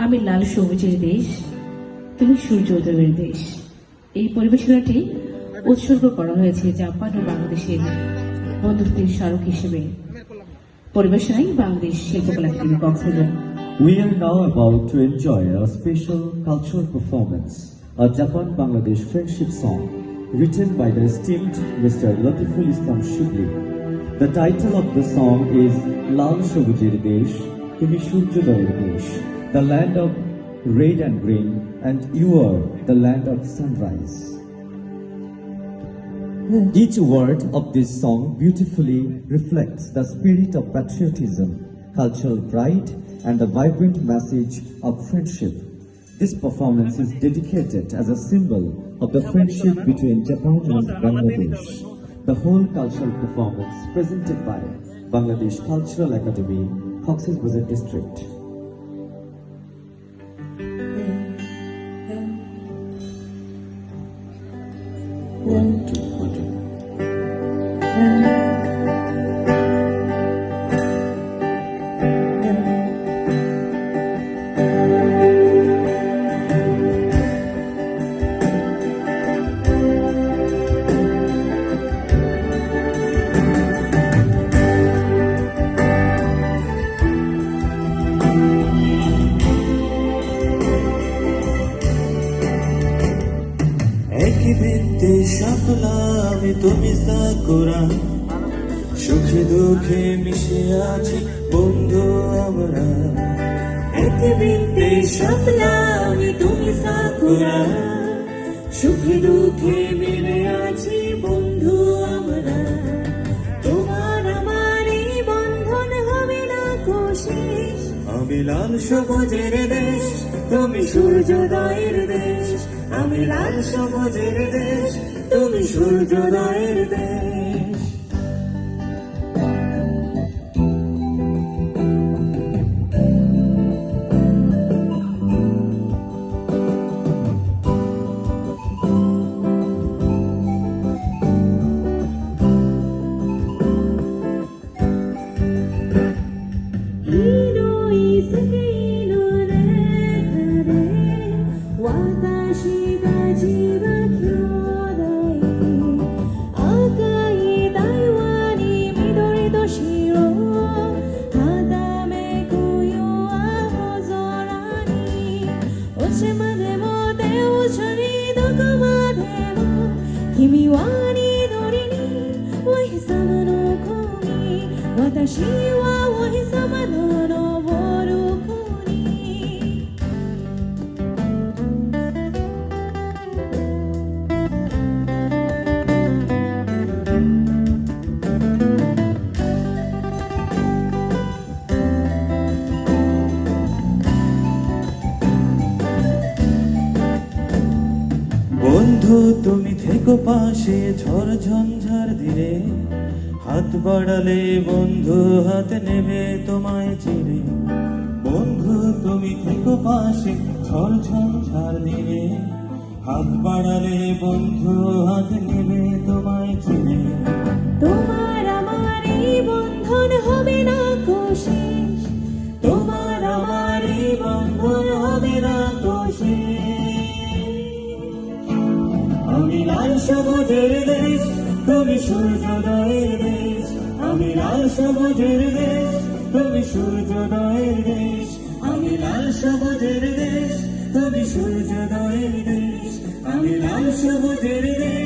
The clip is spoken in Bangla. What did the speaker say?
আমি লাল সবুজের দেশ, তুমি সূর্যোদয়ের দেশ। এই পরিবেশনাটি উৎসর্গ করা হয়েছে জাপান ও বাংলাদেশের বন্ধুত্বের স্মারক হিসেবে। পরিবেশনায় বাংলাদেশ শিল্পকলা academy Cox's Bazar. We are now about to enjoy a special cultural performance, a Japan-Bangladesh friendship song written by the esteemed Mr. Latiful Islam Shibli. The title of the song is Lal Shobujir Desh, Tumi Surjodoyer Desh, the land of red and green, and you are the land of sunrise. Each word of this song beautifully reflects the spirit of patriotism, cultural pride, and the vibrant message of friendship. This performance is dedicated as a symbol of the friendship between Japan and Bangladesh. The whole cultural performance presented by Bangladesh Cultural Academy, Cox's Bazar District. One, two, one, two. আমি তুমি সাকুরা সুখে দুঃখে মিশে আছি বন্ধু আমরা এক বৃন্তে শাপলা আমি তুমি সাকুরা সুখে দুঃখে মিলে আছি বন্ধু আমরা তোমার আমার এই বন্ধন হবে না কোশিস আমি লাল সবুজের দেশ তুমি সূর্যোদয়ের দেশ আমি লাল সবুজের দেশ তুমি সূর্যোদয়ের দেশ君は二度にお日様の子に私はお日様の昇る子にবন্ধু তুমি থেকো পাশে ঝড় ঝঞ্ঝার দিনে হাত বাড়ালে বন্ধু হাত নেবে তোমায় চিনে বন্ধু তুমি থেকো পাশে ঝড় ঝঞ্ঝার দিনে হাত বাড়ালে বন্ধু হাত নেবে তোমায় চিনে তোমার আমার এই বন্ধন হবে না কোশিস তোমার আমার এই বন্ধন হবে না কোশিস আমি লাল সবুজের দেশ তুমি সূর্যোদয়ের দেশ আমি লাল সবুজের দেশ তুমি সূর্যোদয়ের দেশ আমি লাল সবুজের দেশ তুমি সূর্যোদয়ের দেশ আমি লাল সবুজের দেশ